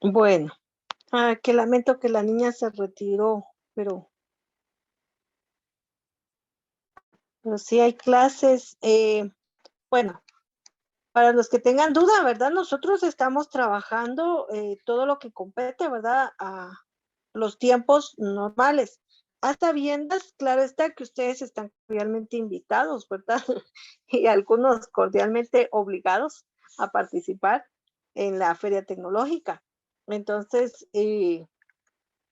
Bueno, qué lamento que la niña se retiró, pero, pero sí hay clases. Bueno, para los que tengan duda, ¿verdad? Nosotros estamos trabajando todo lo que compete, ¿verdad? A los tiempos normales. Hasta viendas, claro está que ustedes están cordialmente invitados, ¿verdad? Y algunos cordialmente obligados a participar en la feria tecnológica. Entonces,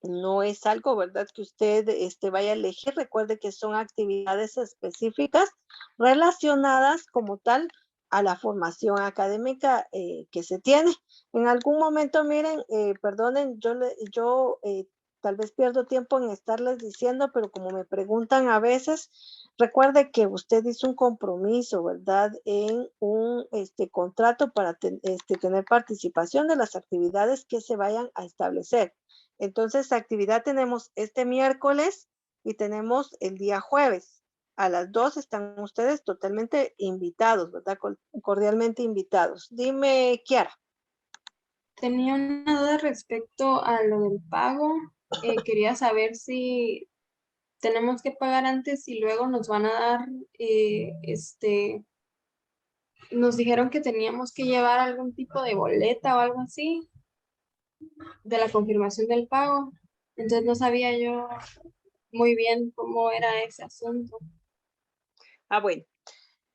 no es algo, ¿verdad?, que usted vaya a elegir. Recuerde que son actividades específicas relacionadas como tal a la formación académica que se tiene. En algún momento, miren, perdonen, yo tal vez pierdo tiempo en estarles diciendo, pero como me preguntan a veces, recuerde que usted hizo un compromiso, ¿verdad?, en un contrato para tener participación de las actividades que se vayan a establecer. Entonces, actividad tenemos este miércoles y tenemos el día jueves. A las 2 están ustedes totalmente invitados, ¿verdad? Cordialmente invitados. Dime, Kiara. Tenía una duda respecto a lo del pago. Quería saber si tenemos que pagar antes y luego nos van a dar, nos dijeron que teníamos que llevar algún tipo de boleta o algo así de la confirmación del pago. Entonces no sabía yo muy bien cómo era ese asunto. Bueno,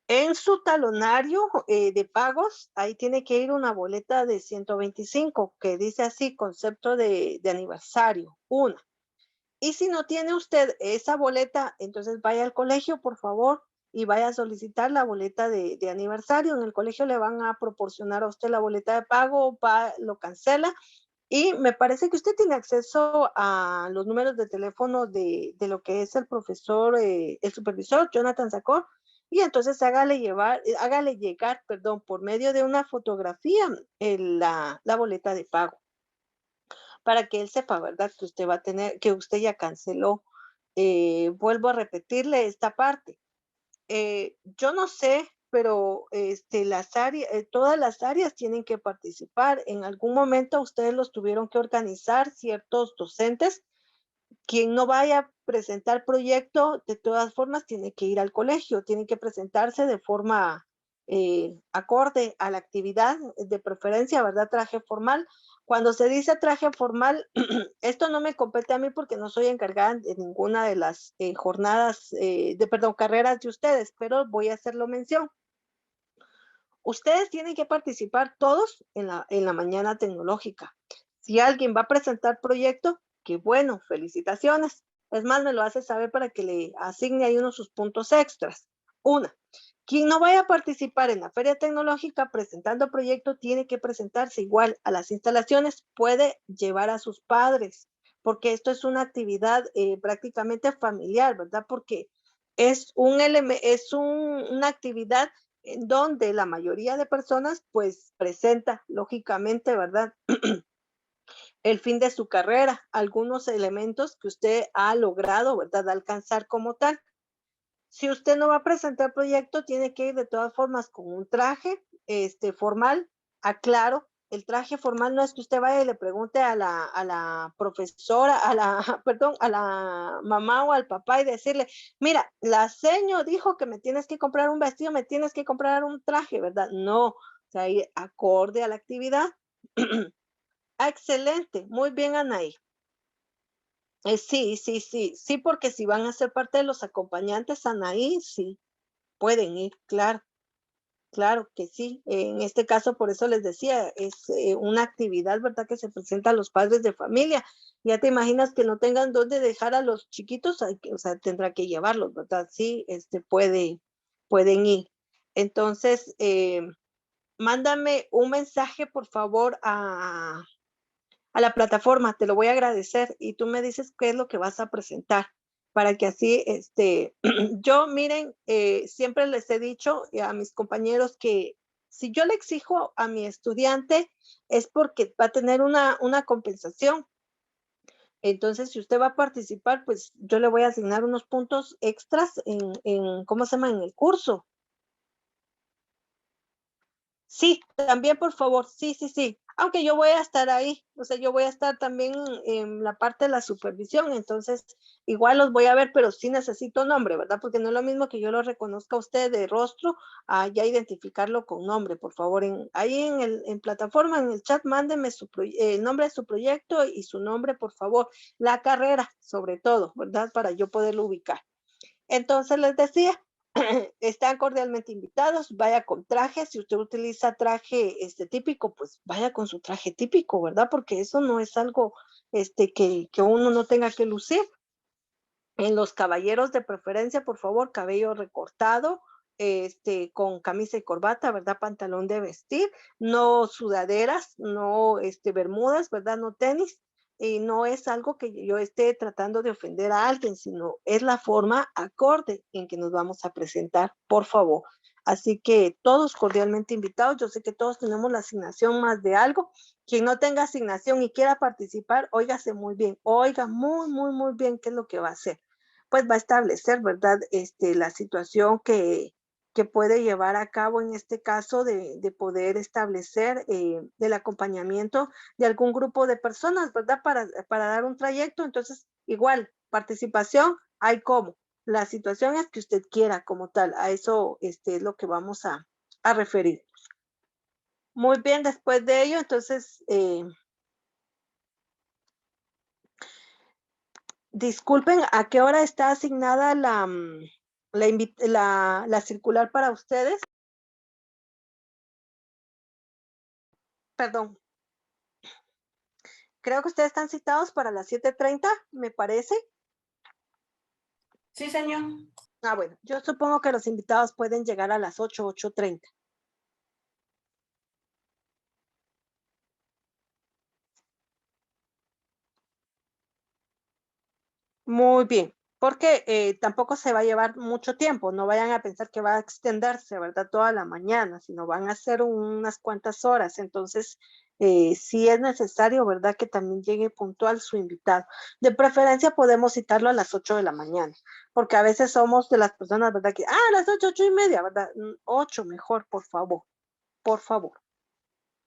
en su talonario de pagos, ahí tiene que ir una boleta de 125 que dice así, concepto de aniversario, una. Y si no tiene usted esa boleta, entonces vaya al colegio, por favor, y vaya a solicitar la boleta de aniversario. En el colegio le van a proporcionar a usted la boleta de pago, lo cancela. Y me parece que usted tiene acceso a los números de teléfono de lo que es el profesor, el supervisor, Jonathan Sacor, y entonces hágale llegar, perdón, por medio de una fotografía la boleta de pago para que él sepa, ¿verdad? Que usted va a tener, que usted ya canceló. Vuelvo a repetirle esta parte. Yo no sé, pero todas las áreas tienen que participar. En algún momento ustedes los tuvieron que organizar ciertos docentes. Quien no vaya a presentar proyecto, de todas formas, tiene que ir al colegio, tiene que presentarse de forma acorde a la actividad, de preferencia, ¿verdad? Traje formal. Cuando se dice traje formal, esto no me compete a mí porque no soy encargada de ninguna de las perdón, carreras de ustedes, pero voy a hacerlo mención. Ustedes tienen que participar todos en la mañana tecnológica. Si alguien va a presentar proyecto, qué bueno, felicitaciones. Es más, me lo hace saber para que le asigne ahí uno sus puntos extras. Una, quien no vaya a participar en la feria tecnológica presentando proyecto tiene que presentarse igual a las instalaciones, puede llevar a sus padres, porque esto es una actividad prácticamente familiar, ¿verdad? Porque una actividad en donde la mayoría de personas pues presenta lógicamente, ¿verdad? El fin de su carrera, algunos elementos que usted ha logrado, ¿verdad? Alcanzar como tal. Si usted no va a presentar proyecto, tiene que ir de todas formas con un traje formal. Aclaro, el traje formal no es que usted vaya y le pregunte a la profesora, perdón, a la mamá o al papá y decirle, mira, la seño dijo que me tienes que comprar un vestido, me tienes que comprar un traje, ¿verdad? No, o sea, ir acorde a la actividad. Excelente, muy bien, Anaí. Sí, sí, sí, sí, porque si van a ser parte de los acompañantes, Anaí, sí, pueden ir, claro, claro que sí. En este caso, por eso les decía, es una actividad, ¿verdad?, que se presenta a los padres de familia. Ya te imaginas que no tengan dónde dejar a los chiquitos, o sea, tendrá que llevarlos, ¿verdad? Sí, pueden ir. Entonces, mándame un mensaje, por favor, a la plataforma, te lo voy a agradecer y tú me dices qué es lo que vas a presentar para que así, yo miren, siempre les he dicho a mis compañeros que si yo le exijo a mi estudiante es porque va a tener una compensación. Entonces, si usted va a participar, pues yo le voy a asignar unos puntos extras ¿cómo se llama? En el curso. Sí, también por favor, sí, sí, sí. aunque yo voy a estar ahí, o sea, yo voy a estar también en la parte de la supervisión, entonces igual los voy a ver, pero sí necesito nombre, ¿verdad? Porque no es lo mismo que yo lo reconozca a usted de rostro, a ya identificarlo con nombre, por favor. Ahí en plataforma, en el chat, mándeme el nombre de su proyecto y su nombre, por favor. La carrera, sobre todo, ¿verdad? Para yo poderlo ubicar. Entonces les decía, están cordialmente invitados, vaya con traje, si usted utiliza traje típico, pues vaya con su traje típico, ¿verdad? Porque eso no es algo que uno no tenga que lucir. En los caballeros de preferencia, por favor, cabello recortado, con camisa y corbata, ¿verdad? Pantalón de vestir, no sudaderas, no bermudas, ¿verdad? No tenis. Y no es algo que yo esté tratando de ofender a alguien, sino es la forma acorde en que nos vamos a presentar, por favor. Así que todos cordialmente invitados. Yo sé que todos tenemos la asignación más de algo. Quien no tenga asignación y quiera participar, óigase muy bien, oiga muy, muy, muy bien qué es lo que va a hacer, pues va a establecer, ¿verdad? La situación que puede llevar a cabo en este caso de poder establecer el acompañamiento de algún grupo de personas, ¿verdad? Para dar un trayecto. Entonces, igual, participación, hay como. La situación es que usted quiera como tal. A eso es lo que vamos a referir. Muy bien, después de ello, entonces, disculpen, ¿a qué hora está asignada la circular para ustedes? Perdón, creo que ustedes están citados para las 7:30, me parece. Sí, señor. Ah, bueno, yo supongo que los invitados pueden llegar a las 8:30. Muy bien, porque tampoco se va a llevar mucho tiempo, no vayan a pensar que va a extenderse, ¿verdad? Toda la mañana, sino van a ser unas cuantas horas. Entonces, sí es necesario, ¿verdad? Que también llegue puntual su invitado. De preferencia podemos citarlo a las 8 de la mañana, porque a veces somos de las personas, ¿verdad? Que, a las 8, 8:30, ¿verdad? 8 mejor, por favor, por favor.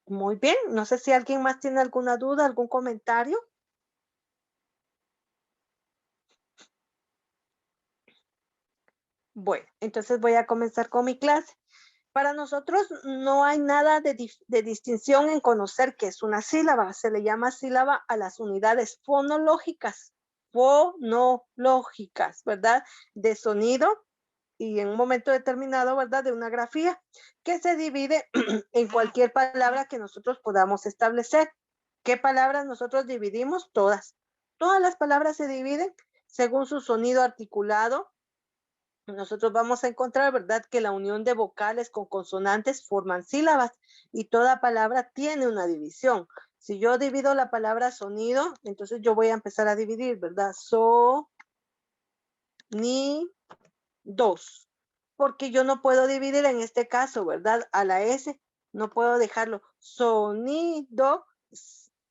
Muy bien, no sé si alguien más tiene alguna duda, algún comentario. Bueno, entonces voy a comenzar con mi clase. Para nosotros no hay nada de distinción en conocer qué es una sílaba. Se le llama sílaba a las unidades fonológicas, ¿verdad? De sonido y en un momento determinado, ¿verdad? De una grafía que se divide en cualquier palabra que nosotros podamos establecer. ¿Qué palabras nosotros dividimos? Todas. Todas las palabras se dividen según su sonido articulado. Nosotros vamos a encontrar, ¿verdad?, que la unión de vocales con consonantes forman sílabas y toda palabra tiene una división. Si yo divido la palabra sonido, entonces yo voy a empezar a dividir, ¿verdad? Ni, dos. Porque yo no puedo dividir en este caso, ¿verdad? A la S, no puedo dejarlo sonido,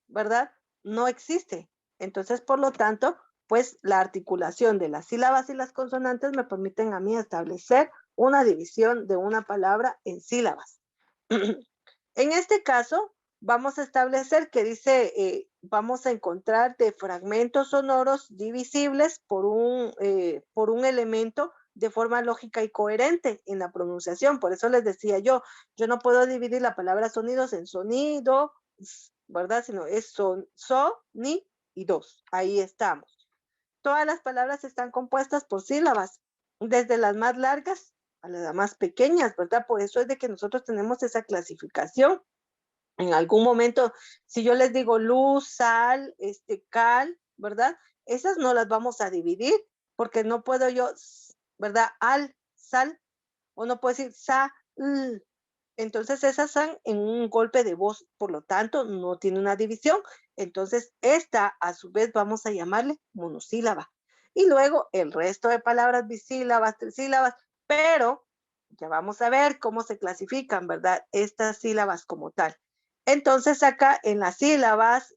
¿verdad? No existe. Entonces, por lo tanto, pues la articulación de las sílabas y las consonantes me permiten a mí establecer una división de una palabra en sílabas. En este caso, vamos a establecer que dice, vamos a encontrar de fragmentos sonoros divisibles por un elemento de forma lógica y coherente en la pronunciación. Por eso les decía yo no puedo dividir la palabra sonidos en sonido, ¿verdad? Sino es ni y dos. Ahí estamos. Todas las palabras están compuestas por sílabas, desde las más largas a las más pequeñas, ¿verdad? Por eso es de que nosotros tenemos esa clasificación. En algún momento, si yo les digo luz, sal, cal, ¿verdad? Esas no las vamos a dividir porque no puedo yo, ¿verdad? Al, sal, o no puedo decir sa, entonces esas están en un golpe de voz, por lo tanto no tiene una división. Entonces esta a su vez vamos a llamarle monosílaba. Y luego el resto de palabras bisílabas, trisílabas, pero ya vamos a ver cómo se clasifican, ¿verdad? Estas sílabas como tal. Entonces acá en las sílabas,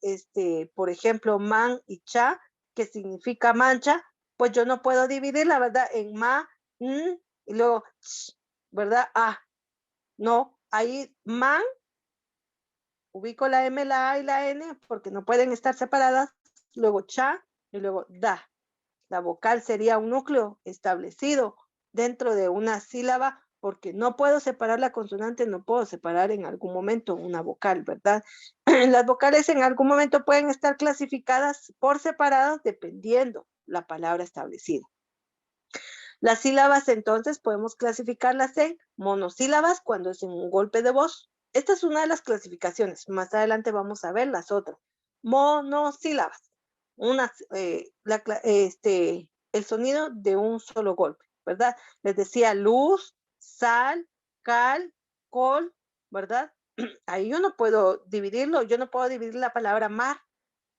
por ejemplo, man y cha, que significa mancha, pues yo no puedo dividir la verdad en ma, y luego, ch, ¿verdad? Ah, no, ahí man ubico la M, la A y la N porque no pueden estar separadas, luego cha y luego da. La vocal sería un núcleo establecido dentro de una sílaba porque no puedo separar la consonante, no puedo separar en algún momento una vocal, ¿verdad? Las vocales en algún momento pueden estar clasificadas por separadas dependiendo la palabra establecida. Las sílabas entonces podemos clasificarlas en monosílabas cuando es en un golpe de voz. Esta es una de las clasificaciones. Más adelante vamos a ver las otras. Monosílabas. El sonido de un solo golpe, ¿verdad? Les decía luz, sal, cal, col, ¿verdad? Ahí yo no puedo dividirlo, yo no puedo dividir la palabra mar,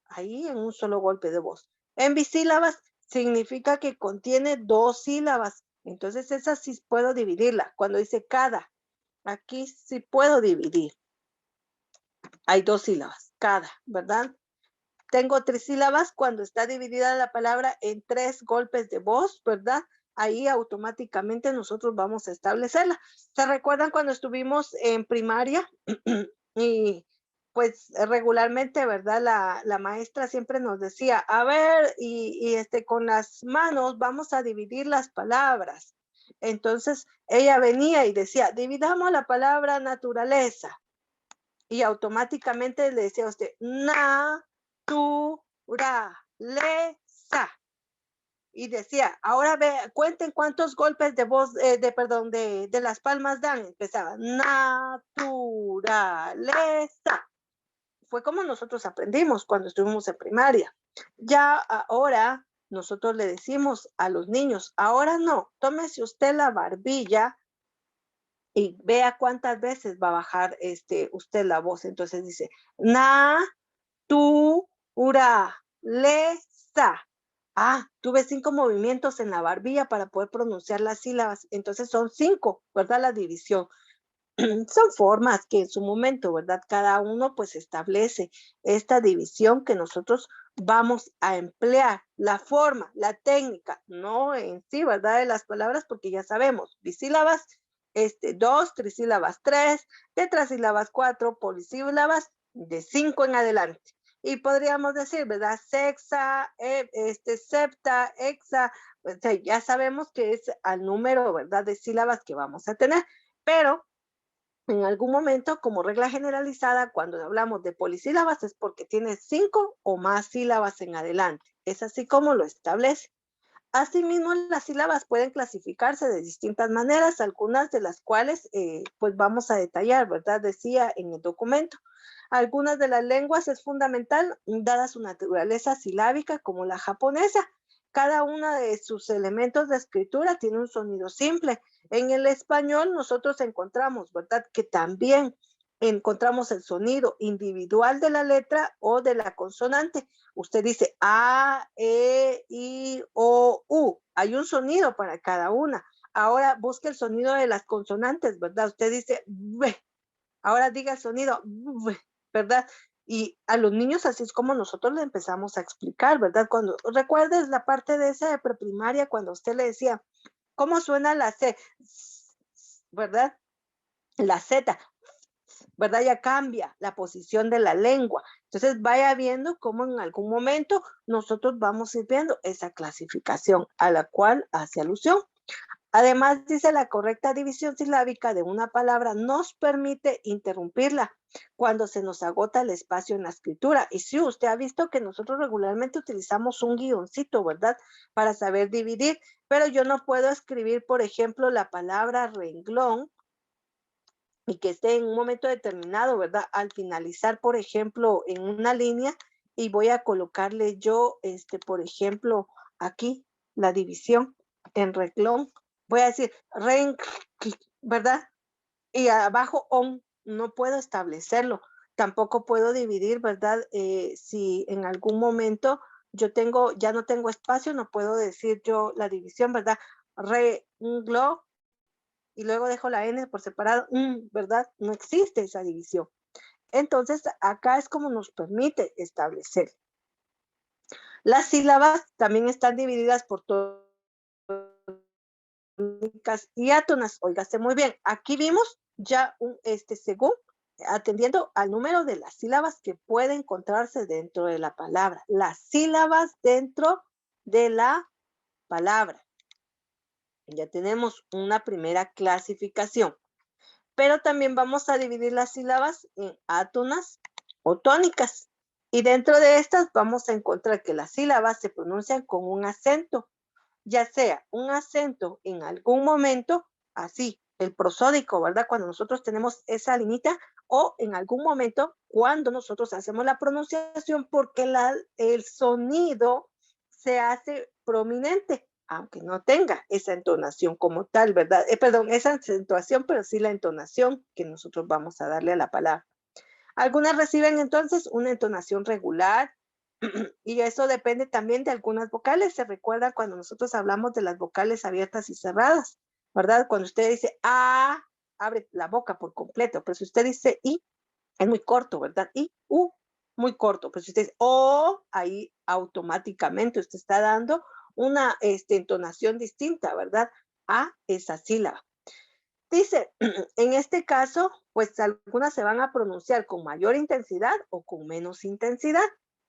ahí en un solo golpe de voz. En bisílabas significa que contiene 2 sílabas, entonces esa sí puedo dividirla. Cuando dice cada, aquí sí puedo dividir. Hay 2 sílabas, cada, ¿verdad? Tengo trisílabas cuando está dividida la palabra en 3 golpes de voz, ¿verdad? Ahí automáticamente nosotros vamos a establecerla. ¿Se recuerdan cuando estuvimos en primaria? Y pues regularmente, ¿verdad? La maestra siempre nos decía, a ver, con las manos vamos a dividir las palabras. Entonces ella venía y decía, dividamos la palabra naturaleza. Y automáticamente le decía a usted, naturaleza. Y decía, ahora cuenten cuántos golpes de voz, de las palmas dan. Empezaba, naturaleza. Fue como nosotros aprendimos cuando estuvimos en primaria. Ya ahora nosotros le decimos a los niños, ahora no, tómese usted la barbilla y vea cuántas veces va a bajar usted la voz. Entonces dice, naturaleza. Ah, tuve 5 movimientos en la barbilla para poder pronunciar las sílabas. Entonces son 5, ¿verdad? La división. Son formas que en su momento, ¿verdad? Cada uno pues establece esta división que nosotros vamos a emplear. La forma, la técnica, no en sí, ¿verdad? De las palabras, porque ya sabemos, bisílabas, 2, trisílabas 3, tetrasílabas 4, polisílabas de 5 en adelante. Y podríamos decir, ¿verdad? Sexa, septa, hexa, pues, ya sabemos que es al número, ¿verdad? De sílabas que vamos a tener, pero en algún momento, como regla generalizada, cuando hablamos de polisílabas es porque tiene 5 o más sílabas en adelante. Es así como lo establece. Asimismo, las sílabas pueden clasificarse de distintas maneras, algunas de las cuales pues vamos a detallar, ¿verdad? Decía en el documento. Algunas de las lenguas es fundamental, dada su naturaleza silábica, como la japonesa. Cada uno de sus elementos de escritura tiene un sonido simple. En el español nosotros encontramos, ¿verdad? Que también encontramos el sonido individual de la letra o de la consonante. Usted dice A, E, I, O, U. Hay un sonido para cada una. Ahora busque el sonido de las consonantes, ¿verdad? Usted dice B. Ahora diga el sonido B, ¿verdad? Y a los niños así es como nosotros le empezamos a explicar, ¿verdad? Cuando recuerdes la parte de esa de preprimaria, cuando usted le decía, ¿cómo suena la C? ¿Verdad? La Z, ¿verdad? Ya cambia la posición de la lengua. Entonces vaya viendo cómo en algún momento nosotros vamos a ir viendo esa clasificación a la cual hace alusión. Además, dice la correcta división silábica de una palabra nos permite interrumpirla cuando se nos agota el espacio en la escritura. Y sí, usted ha visto que nosotros regularmente utilizamos un guioncito, ¿verdad? Para saber dividir, pero yo no puedo escribir, por ejemplo, la palabra renglón y que esté en un momento determinado, ¿verdad? Al finalizar, por ejemplo, en una línea y voy a colocarle yo, por ejemplo, aquí la división en renglón. Voy a decir ren, ¿verdad? Y abajo on, no puedo establecerlo. Tampoco puedo dividir, ¿verdad? Si en algún momento ya no tengo espacio, no puedo decir yo la división, ¿verdad? Renglón y luego dejo la N por separado, ¿verdad? No existe esa división. Entonces, acá es como nos permite establecer. Las sílabas también están divididas por tónicas y átonas. Óigase muy bien, aquí vimos ya según atendiendo al número de las sílabas que puede encontrarse dentro de la palabra. Las sílabas dentro de la palabra. Ya tenemos una primera clasificación. Pero también vamos a dividir las sílabas en átonas o tónicas. Y dentro de estas vamos a encontrar que las sílabas se pronuncian con un acento, ya sea un acento en algún momento, así, el prosódico, ¿verdad? Cuando nosotros tenemos esa liñita, o en algún momento cuando nosotros hacemos la pronunciación porque el sonido se hace prominente, aunque no tenga esa entonación como tal, ¿verdad? Perdón, esa acentuación, pero sí la entonación que nosotros vamos a darle a la palabra. Algunas reciben entonces una entonación regular, y eso depende también de algunas vocales. Se recuerda cuando nosotros hablamos de las vocales abiertas y cerradas, ¿verdad? Cuando usted dice A, abre la boca por completo, pero si usted dice I, es muy corto, ¿verdad? I, U, muy corto. Pero si usted dice O, ahí automáticamente usted está dando una entonación distinta, ¿verdad? A esa sílaba. Dice, en este caso, pues algunas se van a pronunciar con mayor intensidad o con menos intensidad.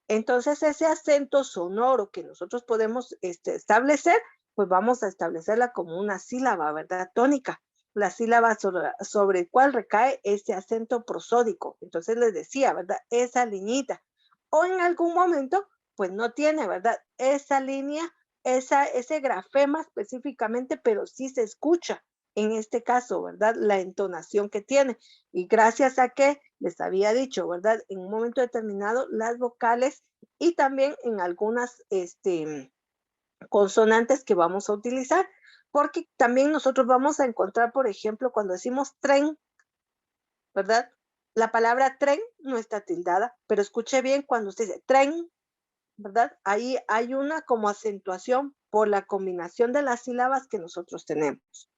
Entonces, ese acento sonoro que nosotros podemos establecer, pues vamos a establecerla como una sílaba, ¿verdad? Tónica. La sílaba sobre el cual recae ese acento prosódico. Entonces, les decía, ¿verdad? Esa liñita. O en algún momento, pues no tiene, ¿verdad? Esa línea, ese grafema específicamente, pero sí se escucha en este caso, ¿verdad? La entonación que tiene. Y gracias a que les había dicho, ¿verdad? En un momento determinado, las vocales y también en algunas consonantes que vamos a utilizar. Porque también nosotros vamos a encontrar, por ejemplo, cuando decimos tren, ¿verdad? La palabra tren no está tildada, pero escuche bien cuando usted dice tren, ¿verdad? Ahí hay una como acentuación por la combinación de las sílabas que nosotros tenemos.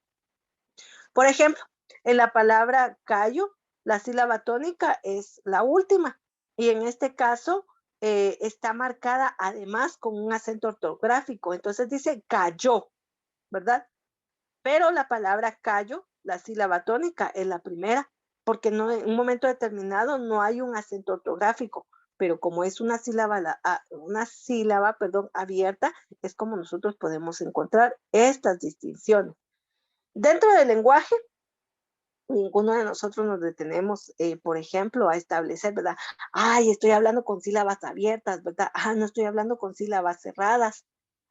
Por ejemplo, en la palabra callo, la sílaba tónica es la última y en este caso está marcada además con un acento ortográfico. Entonces dice cayó, ¿verdad? Pero la palabra callo, la sílaba tónica es la primera, porque no, en un momento determinado no hay un acento ortográfico, pero como es una sílaba, perdón, abierta, es como nosotros podemos encontrar estas distinciones. Dentro del lenguaje, ninguno de nosotros nos detenemos, por ejemplo, a establecer, ¿verdad? Ay, estoy hablando con sílabas abiertas, ¿verdad? Ah, no estoy hablando con sílabas cerradas.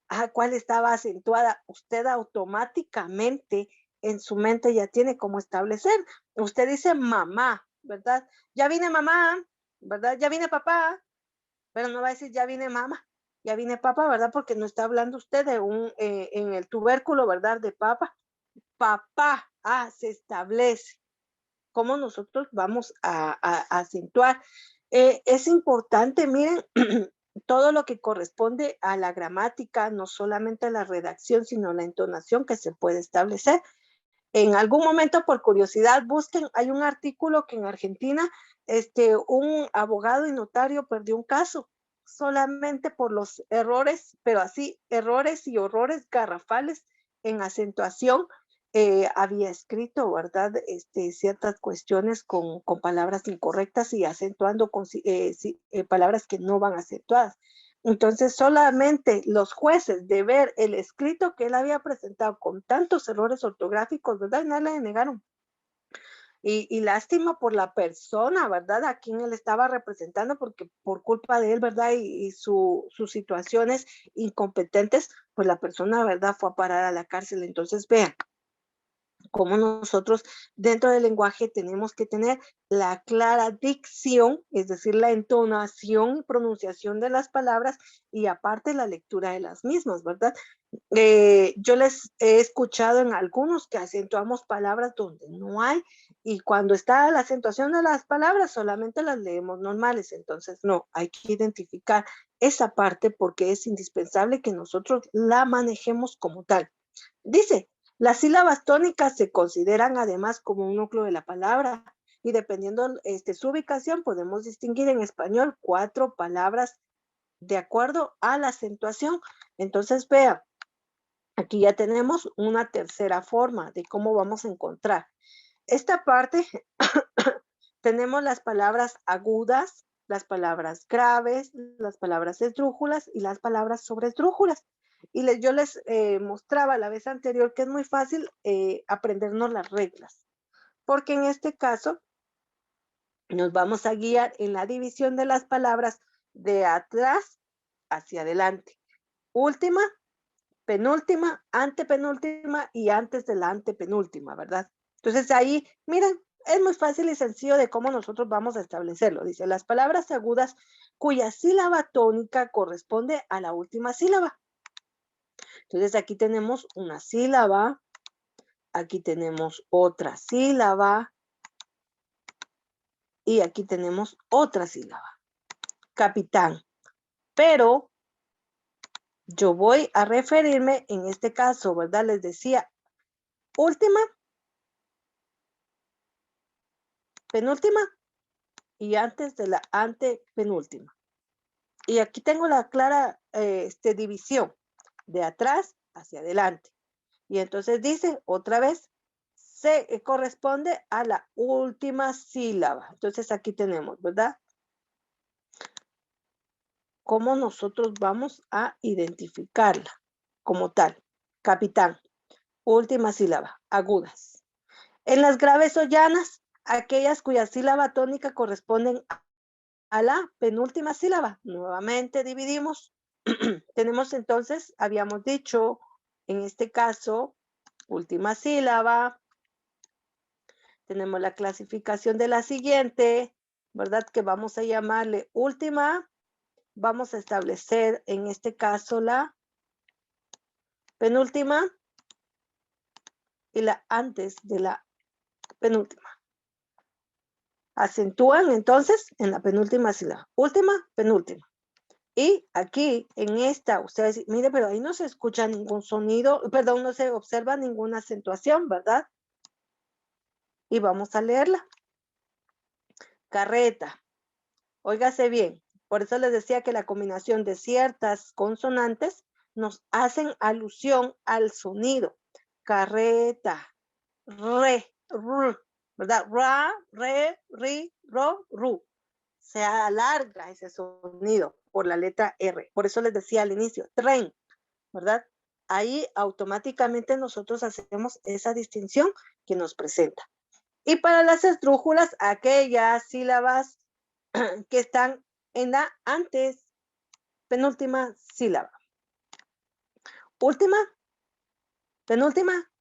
Ah, ¿cuál estaba acentuada? Usted automáticamente en su mente ya tiene cómo establecer. Usted dice mamá, ¿verdad? Ya vine mamá, ¿verdad? Ya vine papá, pero no va a decir ya vine mamá, ya vine papá, ¿verdad? Porque no está hablando usted de en el tubérculo, ¿verdad? De papa. Papá, se establece cómo nosotros vamos a acentuar. Es importante, miren, todo lo que corresponde a la gramática, no solamente a la redacción, sino la entonación que se puede establecer. En algún momento, por curiosidad, busquen, hay un artículo que en Argentina, un abogado y notario perdió un caso solamente por los errores, pero así, errores y horrores garrafales en acentuación. Había escrito, ¿verdad? Ciertas cuestiones con palabras incorrectas y acentuando con palabras que no van acentuadas. Entonces, solamente los jueces de ver el escrito que él había presentado con tantos errores ortográficos, ¿verdad? No le negaron. Y lástima por la persona, ¿verdad? A quien él estaba representando, porque por culpa de él, ¿verdad? Y sus situaciones incompetentes, pues la persona, ¿verdad? Fue a parar a la cárcel. Entonces, vean, como nosotros dentro del lenguaje tenemos que tener la clara dicción, es decir, la entonación y pronunciación de las palabras y aparte la lectura de las mismas, ¿verdad? Yo les he escuchado en algunos que acentuamos palabras donde no hay y cuando está la acentuación de las palabras solamente las leemos normales, entonces no, hay que identificar esa parte porque es indispensable que nosotros la manejemos como tal. Dice, las sílabas tónicas se consideran además como un núcleo de la palabra y dependiendo su ubicación podemos distinguir en español 4 palabras de acuerdo a la acentuación. Entonces, vea, aquí ya tenemos una tercera forma de cómo vamos a encontrar. Esta parte tenemos las palabras agudas, las palabras graves, las palabras esdrújulas y las palabras sobresdrújulas. Y yo les mostraba la vez anterior que es muy fácil aprendernos las reglas, porque en este caso nos vamos a guiar en la división de las palabras de atrás hacia adelante. Última, penúltima, antepenúltima y antes de la antepenúltima, ¿verdad? Entonces ahí, miren, es muy fácil y sencillo de cómo nosotros vamos a establecerlo. Dice, las palabras agudas cuya sílaba tónica corresponde a la última sílaba. Entonces aquí tenemos una sílaba, aquí tenemos otra sílaba y aquí tenemos otra sílaba. Capitán. Pero yo voy a referirme en este caso, ¿verdad? Les decía, última, penúltima y antes de la antepenúltima. Y aquí tengo la clara división de atrás hacia adelante. Y entonces dice otra vez, se corresponde a la última sílaba. Entonces aquí tenemos, ¿verdad? Cómo nosotros vamos a identificarla como tal. Capitán, última sílaba, agudas. En las graves o llanas, aquellas cuya sílaba tónica corresponden a la penúltima sílaba. Nuevamente dividimos. Tenemos entonces, habíamos dicho, en este caso, última sílaba. Tenemos la clasificación de la siguiente, ¿verdad? Que vamos a llamarle última. Vamos a establecer en este caso la penúltima y la antes de la penúltima. Acentúan entonces en la penúltima sílaba. Última, penúltima. Y aquí en esta, ustedes, mire, pero ahí no se escucha ningún sonido, perdón, no se observa ninguna acentuación, ¿verdad? Y vamos a leerla. Carreta. Óigase bien. Por eso les decía que la combinación de ciertas consonantes nos hacen alusión al sonido. Carreta. Re, ¿verdad? Ra, re, ri, ro, ru. Se alarga ese sonido por la letra R. Por eso les decía al inicio, tren, ¿verdad? Ahí automáticamente nosotros hacemos esa distinción que nos presenta. Y para las esdrújulas, aquellas sílabas que están en la antes penúltima sílaba. Última, penúltima,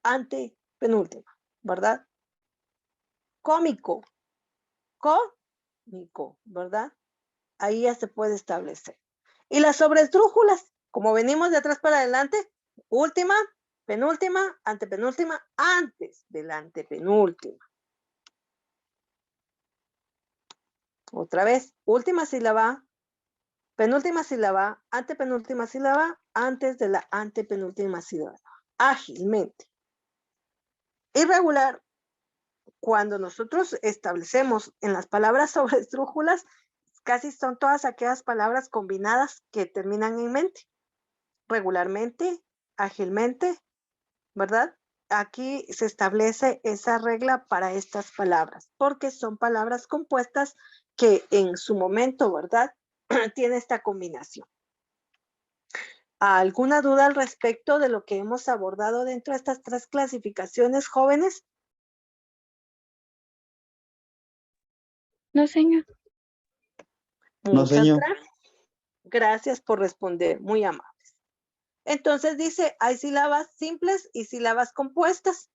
antepenúltima, ¿verdad? Cómico, cómico, ¿verdad? Ahí ya se puede establecer. Y las sobresdrújulas, como venimos de atrás para adelante, última, penúltima, antepenúltima, antes de la antepenúltima. Otra vez, última sílaba, penúltima sílaba, antepenúltima sílaba, antes de la antepenúltima sílaba. Ágilmente. Irregular, cuando nosotros establecemos en las palabras sobresdrújulas, casi son todas aquellas palabras combinadas que terminan en mente. Regularmente, ágilmente, ¿verdad? Aquí se establece esa regla para estas palabras, porque son palabras compuestas que en su momento, ¿verdad? Tiene esta combinación. ¿Alguna duda al respecto de lo que hemos abordado dentro de estas tres clasificaciones, jóvenes? No, señor. No, Muchas señor. gracias. Gracias por responder, muy amables. Entonces dice, hay sílabas simples y sílabas compuestas.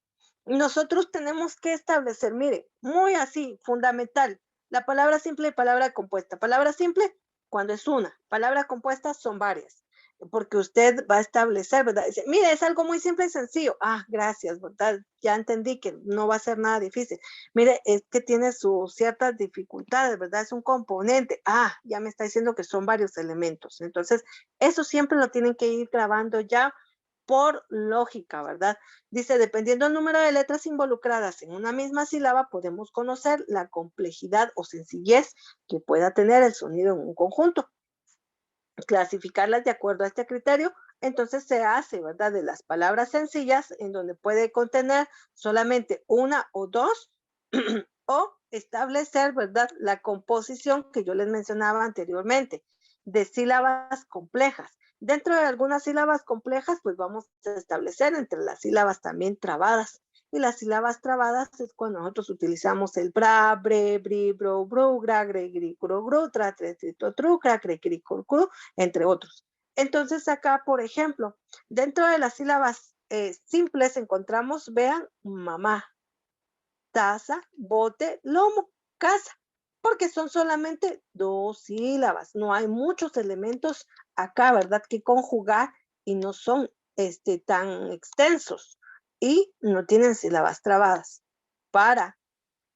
Nosotros tenemos que establecer, mire, muy así, fundamental, la palabra simple y palabra compuesta. Palabra simple, cuando es una. Palabra compuesta son varias, porque usted va a establecer, ¿verdad? Dice, mire, es algo muy simple y sencillo. Ah, gracias, ¿verdad? Ya entendí que no va a ser nada difícil. Mire, es que tiene sus ciertas dificultades, ¿verdad? Es un componente. Ah, ya me está diciendo que son varios elementos. Entonces, eso siempre lo tienen que ir grabando ya por lógica, ¿verdad? Dice, dependiendo del número de letras involucradas en una misma sílaba, podemos conocer la complejidad o sencillez que pueda tener el sonido en un conjunto. Clasificarlas de acuerdo a este criterio, entonces se hace, ¿verdad? De las palabras sencillas, en donde puede contener solamente una o dos, o establecer, ¿verdad? La composición que yo les mencionaba anteriormente, de sílabas complejas. Dentro de algunas sílabas complejas, pues vamos a establecer entre las sílabas también trabadas. Y las sílabas trabadas es cuando nosotros utilizamos el bra, bre, bri, bro, bru, gra, gre, gri, gru, gru, tra, tre, tri, to, tru, cra, cre, cri, cru, cru, entre otros. Entonces acá, por ejemplo, dentro de las sílabas simples encontramos, vean, mamá, taza, bote, lomo, casa, porque son solamente 2 sílabas, no hay muchos elementos acá, ¿verdad? Que conjugar y no son tan extensos y no tienen sílabas trabadas. Para,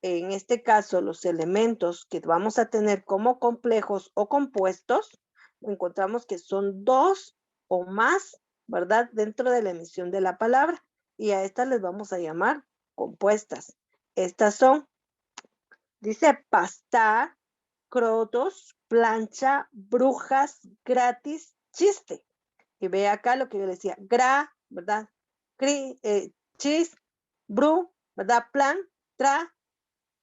en este caso, los elementos que vamos a tener como complejos o compuestos, encontramos que son 2 o más, ¿verdad? Dentro de la emisión de la palabra y a estas les vamos a llamar compuestas. Estas son, dice, pastar, crotos, plancha, brujas, gratis, chiste. Y ve acá lo que yo decía, gra, ¿verdad? Chis, bru, ¿verdad? Plan, tra.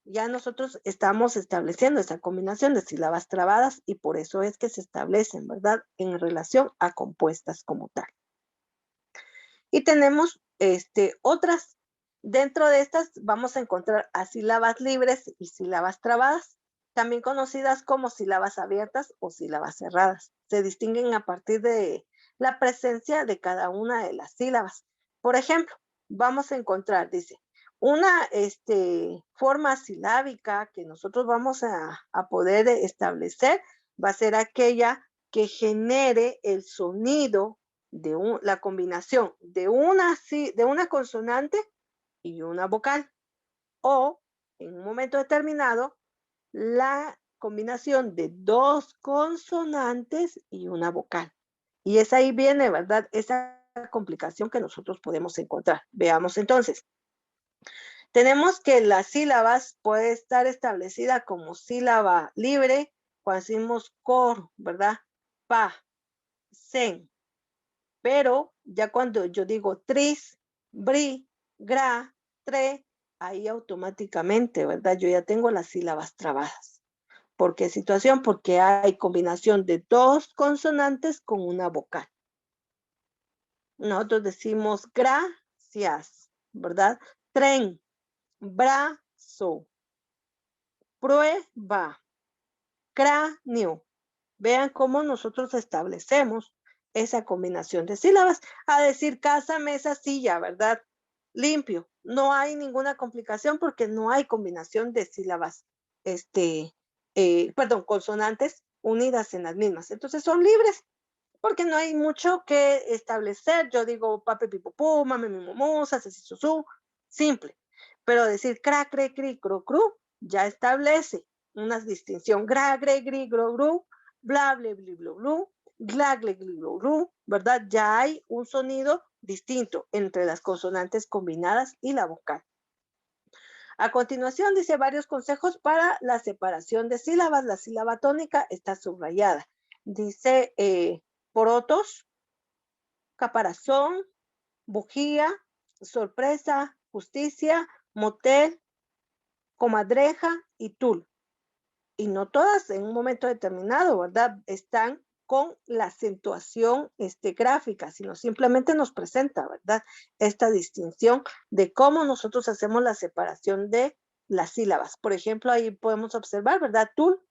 Ya nosotros estamos estableciendo esa combinación de sílabas trabadas y por eso es que se establecen, ¿verdad? En relación a compuestas como tal. Y tenemos otras. Dentro de estas vamos a encontrar a sílabas libres y sílabas trabadas, también conocidas como sílabas abiertas o sílabas cerradas. Se distinguen a partir de la presencia de cada una de las sílabas. Por ejemplo, vamos a encontrar, dice, una forma silábica que nosotros vamos a poder establecer va a ser aquella que genere el sonido de la combinación de una consonante y una vocal, o en un momento determinado, la combinación de 2 consonantes y una vocal. Y es ahí viene, ¿verdad? Esa complicación que nosotros podemos encontrar. Veamos entonces. Tenemos que las sílabas puede estar establecida como sílaba libre, cuando decimos cor, ¿verdad? Pa, sen, pero ya cuando yo digo tris, bri, gra, tre, ahí automáticamente, ¿verdad? Yo ya tengo las sílabas trabadas. ¿Por qué situación? Porque hay combinación de 2 consonantes con una vocal. Nosotros decimos gracias, ¿verdad? Tren, brazo, prueba, cráneo. Vean cómo nosotros establecemos esa combinación de sílabas. A decir casa, mesa, silla, ¿verdad? Limpio. No hay ninguna complicación porque no hay combinación de sílabas, consonantes unidas en las mismas. Entonces son libres porque no hay mucho que establecer. Yo digo pape, pipo, mame, mi momosa, sesi, susú, simple. Pero decir cra, cre, cri, cru, cru, ya establece una distinción. Gra, gre, gri, gro, gru, bla, ble, bli, blu, blu, gla, gle, gli, glu, glu, ¿verdad? Ya hay un sonido distinto entre las consonantes combinadas y la vocal. A continuación dice varios consejos para la separación de sílabas. La sílaba tónica está subrayada. Dice porotos, caparazón, bujía, sorpresa, justicia, motel, comadreja y tul. Y no todas en un momento determinado, ¿verdad? Están con la acentuación gráfica, sino simplemente nos presenta, ¿verdad? Esta distinción de cómo nosotros hacemos la separación de las sílabas. Por ejemplo, ahí podemos observar, ¿verdad? Tul,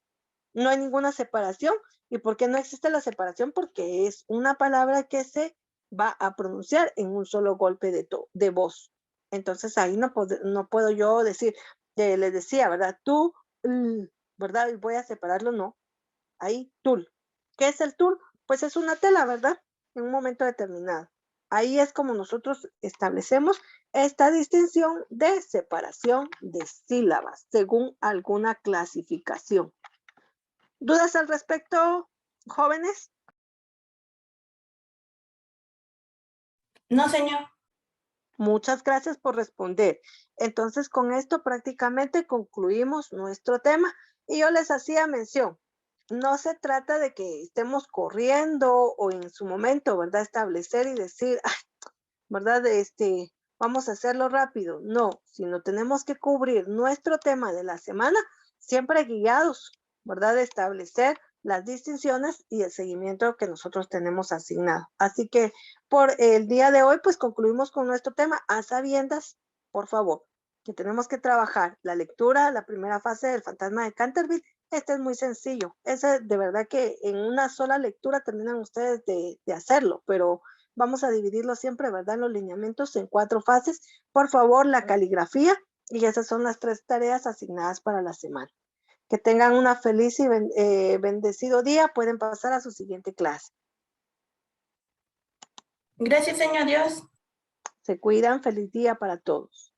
no hay ninguna separación. ¿Y por qué no existe la separación? Porque es una palabra que se va a pronunciar en un solo golpe de voz. Entonces ahí no puedo yo decir, les decía, ¿verdad? Tú, ¿verdad? Y voy a separarlo, no. Ahí, tul. ¿Qué es el tul? Pues es una tela, ¿verdad? En un momento determinado. Ahí es como nosotros establecemos esta distinción de separación de sílabas según alguna clasificación. ¿Dudas al respecto, jóvenes? No, señor. Muchas gracias por responder. Entonces, con esto prácticamente concluimos nuestro tema y yo les hacía mención. No se trata de que estemos corriendo o en su momento, ¿verdad? Establecer y decir, ay, ¿verdad? vamos a hacerlo rápido. No, sino tenemos que cubrir nuestro tema de la semana, siempre guiados, ¿verdad? De establecer las distinciones y el seguimiento que nosotros tenemos asignado. Así que por el día de hoy, pues concluimos con nuestro tema, a sabiendas, por favor, que tenemos que trabajar la lectura, la primera fase del fantasma de Canterville. Este es muy sencillo. Ese de verdad que en una sola lectura terminan ustedes de hacerlo, pero vamos a dividirlo siempre, ¿verdad? En los lineamientos en 4 fases. Por favor, la caligrafía, y esas son las 3 tareas asignadas para la semana. Que tengan una feliz y bendecido día. Pueden pasar a su siguiente clase. Gracias, señor Dios. Se cuidan. Feliz día para todos.